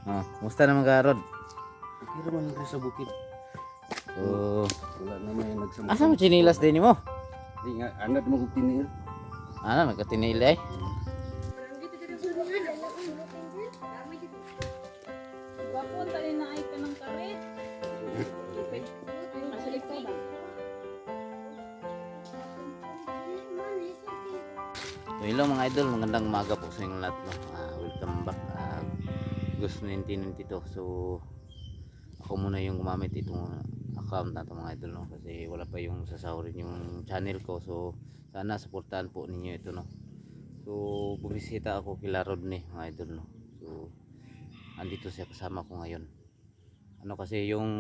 Oh, musta naman ka, Rod? Okay naman rin sa bukid. So, Wala na may nagsama. asa mo chinilas din mo? Di nga, anad mo kong tinir. Ano, nagkatinili ay? Bakon tali na ay ka ng karet. Masalik pa ba? So, hello mga idol, magandang umaga po sa inyong lahat. No? Welcome back. August 1992. So, ako muna yung gumamit itong account na ito mga idol. No? Kasi wala pa yung sasahurin yung channel ko. So, sana supportahan po ninyo ito. No? So, bumisita ako kila Rodney mga idol. No? So, andito siya kasama ko ngayon. Ano kasi yung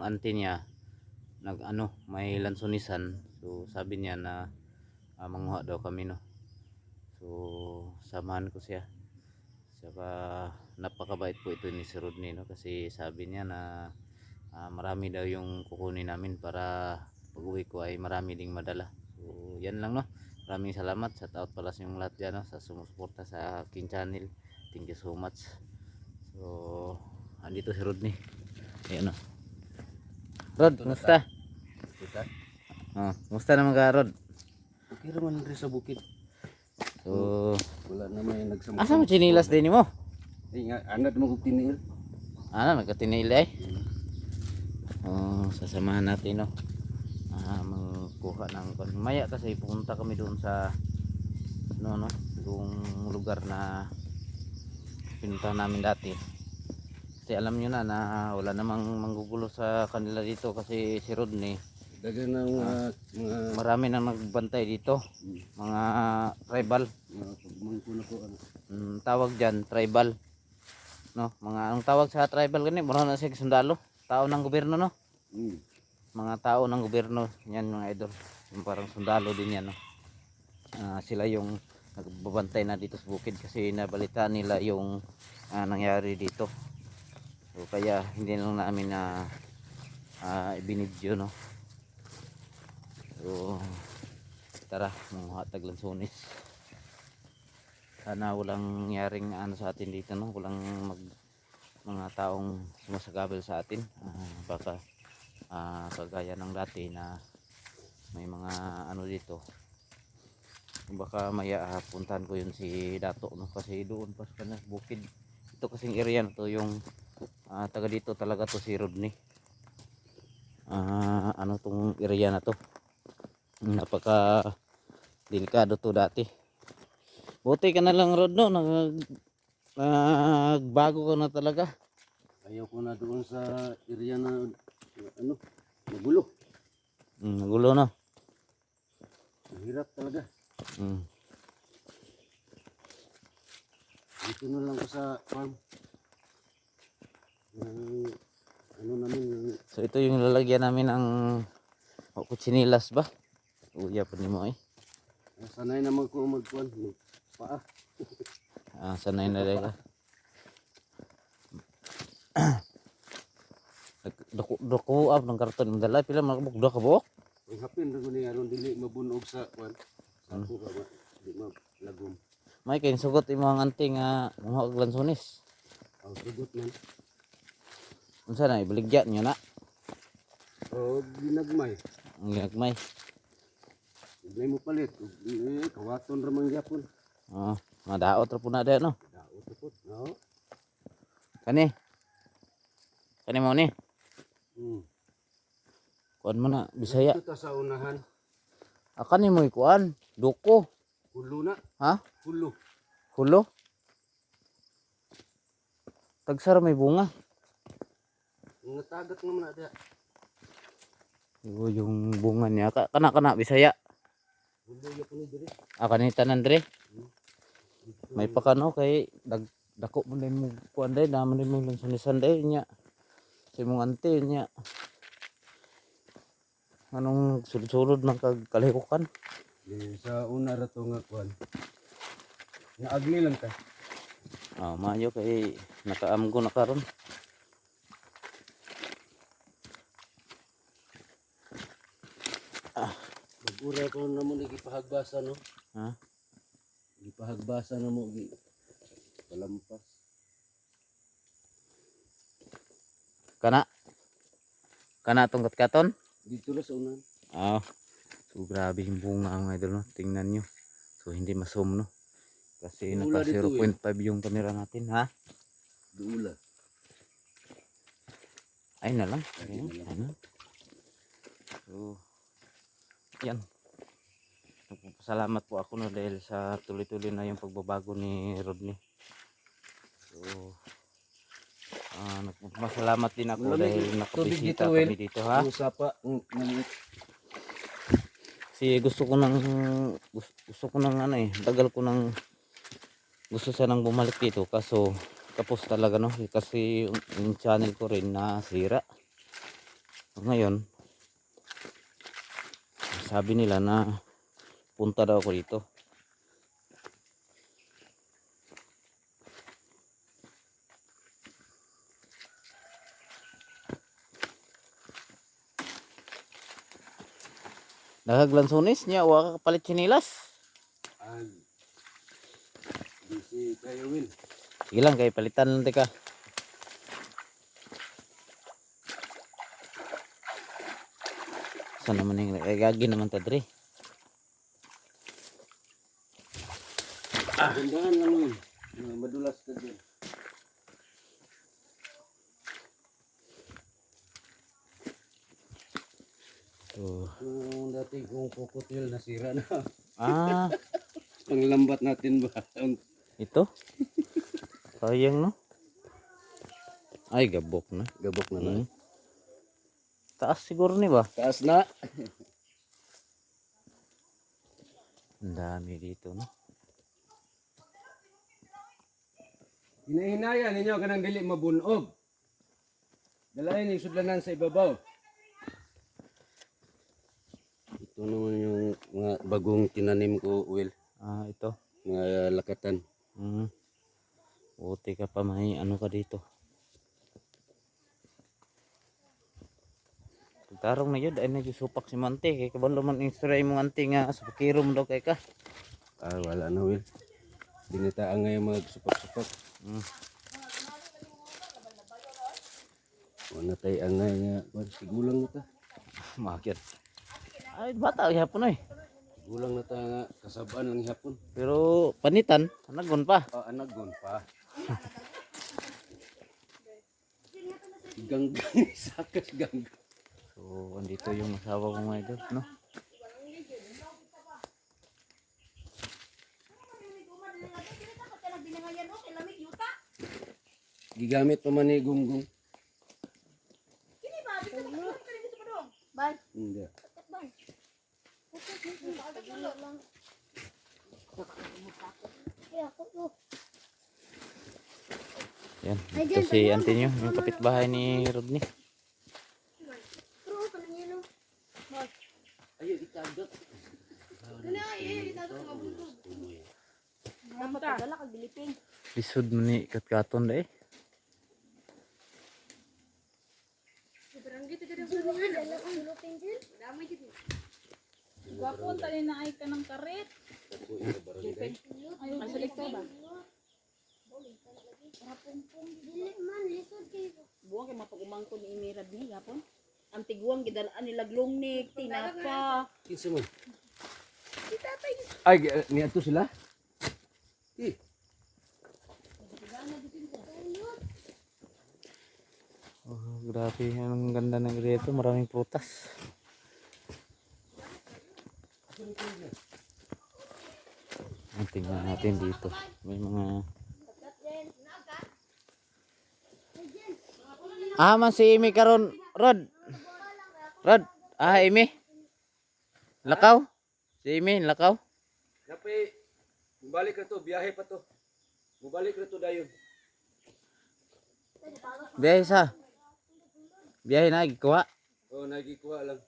auntie niya may lansonisan. So, sabi niya na manguha daw kami, no. So samahan ko siya. Saka napakabait po ito ni Sir Rodney, no, kasi sabi niya na marami daw yung kukunin namin para pag-uwi ko ay marami ding madala. So yan lang, no. Maraming salamat. Shout out pala sa yung lahat dyan, no, sa sumusuporta sa aking channel. Thank you so much. So andito si Rodney. Ayan, no. Rod, kumusta? Kita. Kumusta naman ka, Rod? Okay naman rin sa bukid. So, Wala na may nagsama. asa mo chinilas din mo? Di nga, anad mo kong tinir. Ano, nagkatinili ay? Sasamahan natin, no. Mangkuha ng maya kasi pupunta kami doon sa yung lugar na pinuntahan namin dati. Kasi alam nyo na wala namang manggugulo sa kanila dito kasi si Rodney, Dagan na mga marami nang nagbantay dito, mga tribal. pagmangko na ko ano. Tawag dyan tribal, no, mga anong tawag sa tribal gani, mura na siya sundalo, tao ng gobyerno, no. Mga tao ng gobyerno yan mga idol, yung parang sundalo din yan, no. Sila yung nagbabantay na dito sa bukid kasi nabalitaan nila yung nangyari dito. So kaya hindi lang namin na ibinidyo, no. So tara, mga taglansonis. Sana walang nyaring sa atin dito, no. Walang mga taong sumasagabal sa atin. Baka kagaya ng dati na may mga dito. Baka maya puntahan ko yun si Dato, no, kasi doon pa sa bukid. Ito kasing area na to yung taga dito talaga to si Rodney. Tong area na to, napaka delikado to dati. Buti ka na lang, Rod, no, nagbago ka na talaga. Ayaw ko na doon sa area na magulo. Nagulo na. Mahirap talaga. Dito na lang ko sa farm. Namin. So ito yung lalagyan namin ng kutsinilas ba? Uya pa ni mo eh. Sanay naman ko magkuhan. Paa. Sanay na rin ka. Doko up ng karton madala pila makabugda ka bo? Ang hapin rin ko ni aron dili mabunog sa kuhan. Sa ako ba di malagom. May kain sugot imo ang anting mga glansones. Ang sugot man. Unsa na ibaligya nyo na? O ginagmay. Ang ginagmay. Ginagmay mo palit. Kawaton ramang yapon. Madaot ra pud na da, no. Daot po. No. Kani mo ni. Kuan mo na Bisaya. Ito ta sa unahan. Kani mo kuan, doko. Hulo na. Ha? Hulo. Hulo. Tagsara may bunga. Mga tagat naman na. Yung bunga niya kana Bisaya. Hulo ya po ni dire. Kanita nandre. May pakano kay dako mo din mo kuan day naman din mo lang sunisan day nya. Sa mong ante nya. Anong sulod-sulod ng kalikukan? Sa una ra to nga kuan. Naagli lang ka. Maayo kay nakaamgo na karon. Bagura ko na mo gipahagbasa no. Gipahagbasa na mo gi palampas. Kana? Kana tong katkaton? Dito na sa unan. Ah. So grabe yung bunga mga idol no. Tingnan nyo. So hindi masum no. Kasi Wala naka dito, 0.5 yung camera natin ha. Duula. Ay na lang. Ayun Ayan. na lang. Ano? So yan. Nagpapasalamat po ako no dahil sa tuloy-tuloy na yung pagbabago ni Rodney. So nagpapasalamat din ako Malamig dahil yung tubig nakabisita dito, Will. kami dito ha. Yung sapa. Kasi gusto ko nang ano eh, tagal ko nang gusto sanang bumalik dito kaso tapos talaga no kasi yung channel ko rin nasira. Ngayon sabi nila na punta daw ako dito. Nagaglansones niya, wala ka kapalit sinilas. Ay. Busy kayo, Will. Sige lang, kay palitan lang teka. Saan naman yung gagi naman tadri? Gandahan lang yun. Madulas ka dyan. So, Yung dati kong kukutil nasira na. ah, Ang lambat natin ba? ito. Sayang no. Ay, gabok na. Gabok na lang. Hmm. Taas siguro ni ba? Taas na. Ang dami dito no. Hinahinaya ninyo kanang dili mabunog. Dalayan yung sudlanan sa ibabaw. Ito naman yung mga bagong tinanim ko, Will. Ah, ito. Mga lakatan. Hmm. Buti ka pa may ano ka dito. Tarong na yun, ay na supak si Mante. Kaya kabalo man instray mong ante nga sa pakirom daw kay ka. Ah, wala na, Will. Binitaan nga yung mga supak-supak. Hmm. Wala tayo angay nga. Sigulang na ta. Makit. Ay, bata ay hapon ay. Sigulang na ta nga. Kasabaan lang hapon. Pero panitan, anagon pa. Ah, anagon pa. Ganggang. Sakas ganggang. So, andito yung asawa ko mga idol, no? Gigamit pa man ni Gunggong. Bye. Hindi. Yan, ito si auntie nyo, yung kapitbahay ni Rodney. Ayo itagdot. Dapat padala kag Pilipin. Lisod mo ni katkaton da eh. Gwapon tali na ay ka ng karit. Ako yung barangay. Ayaw balik ka ba? Buwang kay mapagumang ko ni Imirad ni gapon. Ang tiguang gidalaan nila glongnik, tinapa. Kinsa mo? Ay, niadto sila? Eh, Oh, grabe, ang ganda ng rito, maraming prutas. Tingnan natin dito. May mga man si Amy karon, Rod. Rod, Amy. Lakaw? Si Amy, lakaw? Dapat balik na to, biyahe pa to. Mubalik na to dayon. Biyahe sa. Biyahe na, gikuha. Oh, nagikuha lang.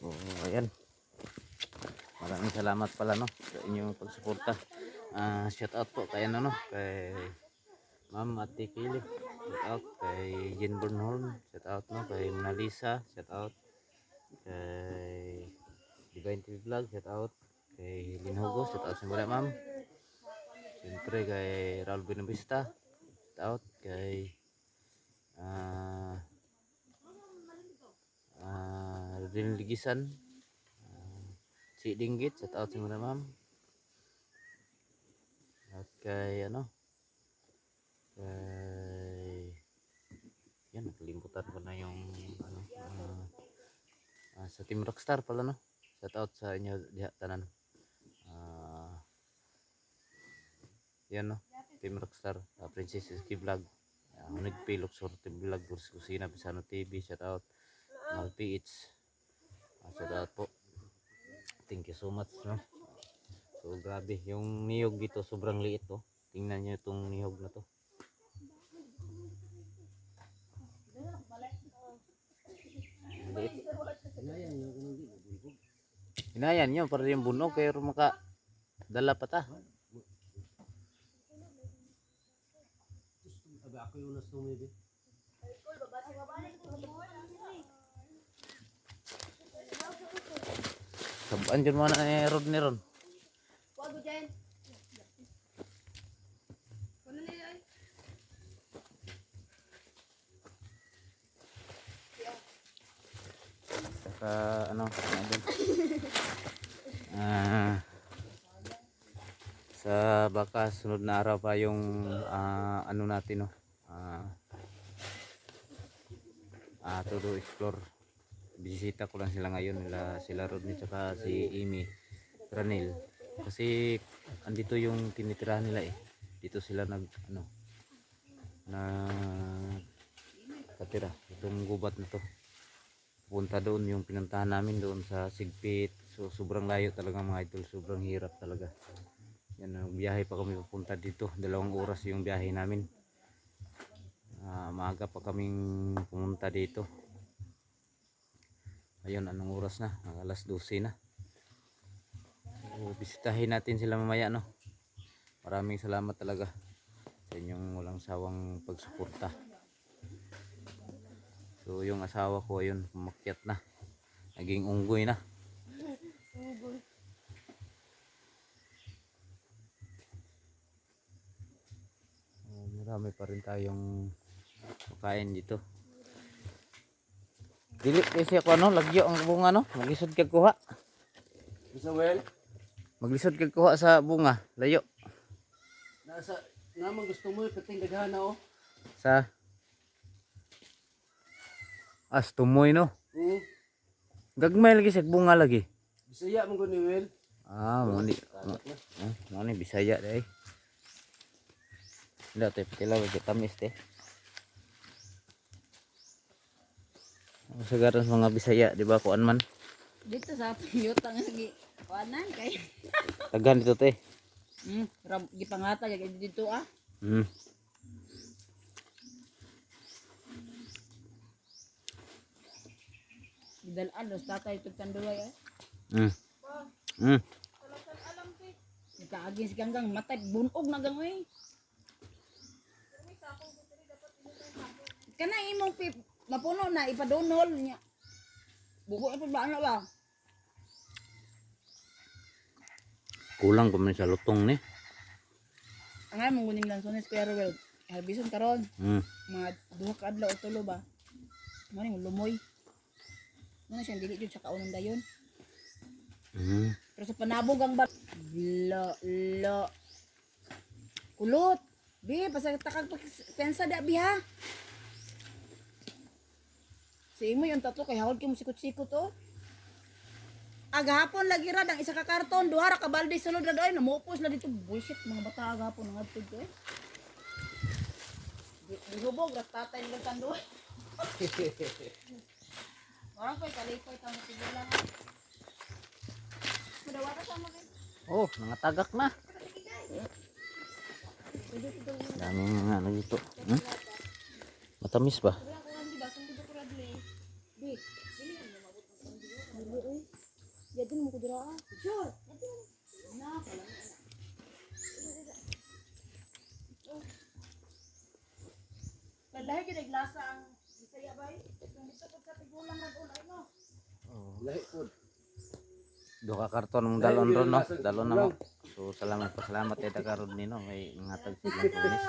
Oh, ayan. Maraming salamat pala no sa inyong pagsuporta. Shout out po kay ano no, kay Ma'am Ate Kili. shout out kay Jen Bernhorn, shout out no kay Mona Lisa, shout out kay Divine TV Vlog, shout out kay Lin Hugo, shout out sa mga ma'am. Siyempre kay Raul Benavista, shout out kay Rodin Ligisan, si Dinggit, shout out sa mga ma'am. At kay kay yan, nakalimutan ko na yung sa Team Rockstar pala no. Shout out sa inyo diha tanan. Yan no, Team Rockstar, Princess Ski Vlog, Hunig Pilok Sorte Vlog, Kusina Pisano TV, shout out Mal PH. Shout out po. Thank you so much no. So grabe, yung niyog dito sobrang liit to. Tingnan niyo itong niyog na to. Liit. Inayan niyo para yung bunog pero maka dala pa ta. Abi ako yung nas tumidi. Sabaan dyan mo na ni Rod ni Ron. Saka sa baka sunod na araw pa yung natin no. To explore. Bisita ko lang sila ngayon, sila Rodney tsaka si Amy Ranil. Kasi andito yung tinitirahan nila eh. Dito sila nag katira. Itong gubat na to. Punta doon yung pinuntahan namin doon sa Sigpit. So sobrang layo talaga mga idol, sobrang hirap talaga. Yan, biyahe pa kami papunta dito. 2 oras yung biyahe namin. Maaga pa kaming pumunta dito. Ayun, anong oras na? Alas 12 na. So, bisitahin natin sila mamaya no. Maraming salamat talaga sa inyong walang sawang pagsuporta. So yung asawa ko ayun, umakyat na. Naging unggoy na. Marami pa rin tayong pagkain dito. Dili kasi ako lagyo ang bunga no. Maglisod kag kuha. Isa well, Maglisod kag kuha sa bunga, layo. nasa naman gusto mo pating daghana oh. Sa tumoy no. Gagmay lagi sa bunga lagi. Bisaya mo ni Well. Mo ni Bisaya dai. Nda te pila lagi tamis te. Sagaran mga Bisaya di ba kuan man? Dito sa piyutang lagi. Kuanan kay. Tagan dito te. Gipangata kay dito ah. Gidalaan dos tatay ito tanduay eh. Kaagin si Ganggang matay bunog na gangoy. Kana imong pip mapuno na ipadonol niya. Buko ito ba ba? Kulang pa man sa lutong ni. Angay mong guning lansones Kuya Robert. Harbison karon. Mga 2 ka adlaw o 3 ba? Mani lumoy. Ano siyang dili jud sa kaunong dayon. Pero sa panabog ang ba lo kulot. Bi pasag takag pensa da bi ha. Si imo yung tatlo kay hawod mo sikot-sikot oh. Agahapon lagi ra ang isa ka karton, 2 ra ka balde sulod ra doy, namuupos la dito bullshit mga bata agahapon ang adtod ko eh. Dihubog ra tatay nila tanduay. Orang ko'y kalipay tamo siguro lang. Madawara sa mo kay. Oh, nangatagak na. Daming mga dito. Matamis ba? Jadi mo ko dira ah. Sure. Na pala. Lahi gid lasa ang Bisaya bay. Kung dito pud sa tigulang ra ulay no. Oh. Lahi po. Do ka karton mong dalon ron no. Dalon na mo. So salamat karon nino may ngatag silang tunis.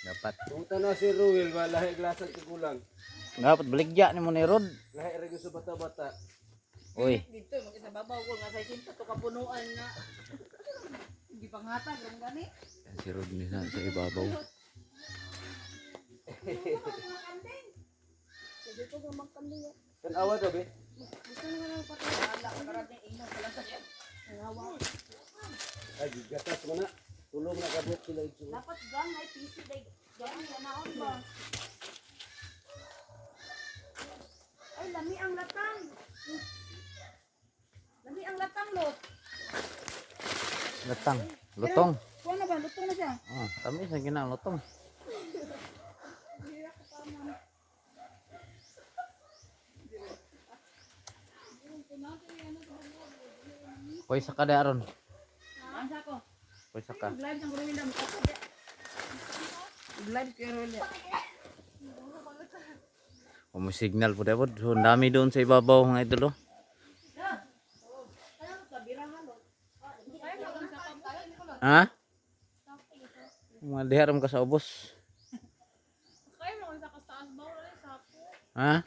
Dapat. Punta na si Ruel, ba lahi glasan tigulang. Dapat baligya ni mo ni Rod. Lahi ra gyud sa bata-bata. Oy. Dito makita babaw ko nga sa sinta to kapunuan na. Hindi panghatag ron gani. Si Rod ni sa ibabaw. Dito ko magkanding. Tanawa daw be. Gusto mo na patay. Ala ko karating ingon pala sa siya. Ngawa. Ay gigatas mo na. Tulong na kabuk sila ito. Dapat gang ay PC day. Gang na naon ba? Ay lami ang latang. Lami ang latang lot. Latang. Lutong. Kuha na ba? Lutong na siya. Ah, kami sa ginang lutong. Koy sa kada aron. Ansa ko. Koy sa ka. Live ng Ruwila mo ka. Live kay Ruwila. May signal po dapat. So, ang dami doon sa ibabaw mga idol. Oh. Ha? Mga diharam ka sa ubos. Kaya mo sa kastaas ba wala sa ako. Ha?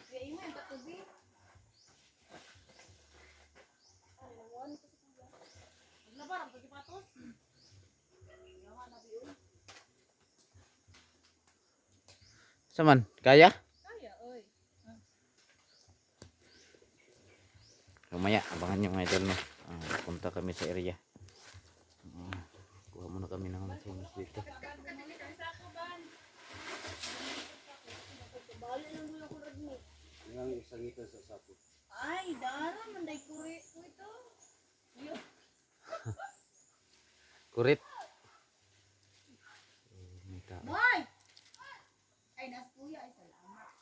Labarang pagipatos. Saman, kaya? Kaya oy. Lumaya, abangan nyo mga idol no. Punta kami sa area. Kuha muna kami ng sumis dito. Yang isang ito sa sapo. Ay, dara manday kuri ko ito. Kurit. Boy! Ay, nas kuya ay salamat.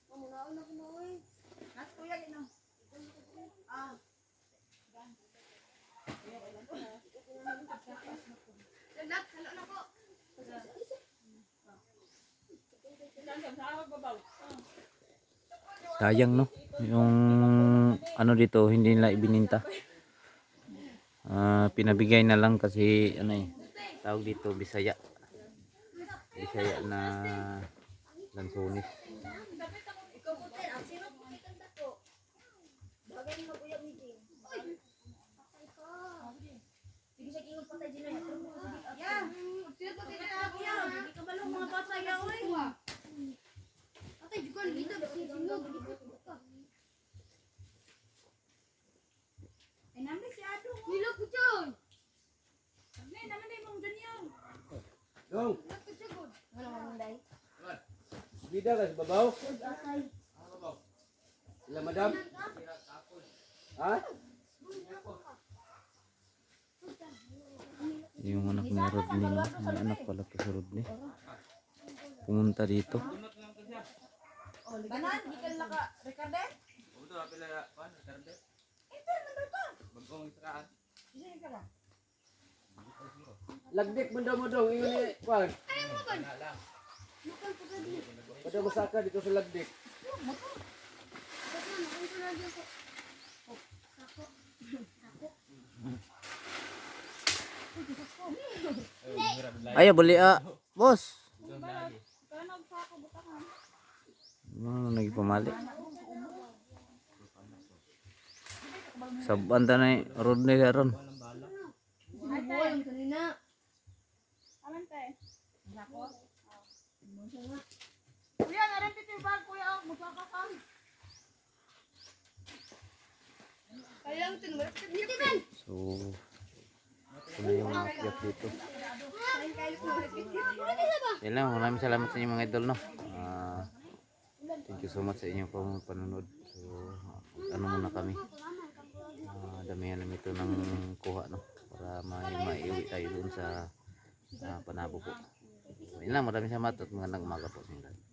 Mamunaon na kunoy. Nas kuya gino. Ah. Nak, salo na po. Sayang no. Yung ano dito hindi nila ibininta. Pinabigay na lang kasi ano eh. Tawag dito Bisaya. Bisaya na lansones. Ikaw po ten, ang sino po kitang dako. Bagay mo kuya meeting. Sige sa kingon patay din na. Ya, sino po kitang dako ya? Hindi ka balong mga bata ya oy. Atay jukan dito basi sino. Ay namin si Ado. Nilo ko chon. Sabi naman dai mong ganyan. Dong, Wala mong dai. bida ka sa babaw? Asay. Sila madam? Ha? Yung anak ni Rodney, no? May anak pala to si Rodney. Pumunta dito. Ganan, di ka naka Ricardo? Lagdik mo daw mo dong. Ingon ni Kwan. Pada masaka dito sa lagdik. Ayo beli bos. Kanag sa ako butakan. Ano nagpamali? Sa banda na Rodney karon. Buhay yung kanina. Aman te. Nako. Kuya narin piti bag kuya magkakakam. Kailang tinwala. So, ito na yung akyat dito. Yan lang, maraming salamat sa inyo mga idol, no? Thank you so much sa inyong panunod. So, ano muna kami. Damihan namin ito ng kuha, no? Para maiuwi tayo doon sa Panabo po. So, yan lang, maraming salamat at magandang umaga po sa inyo.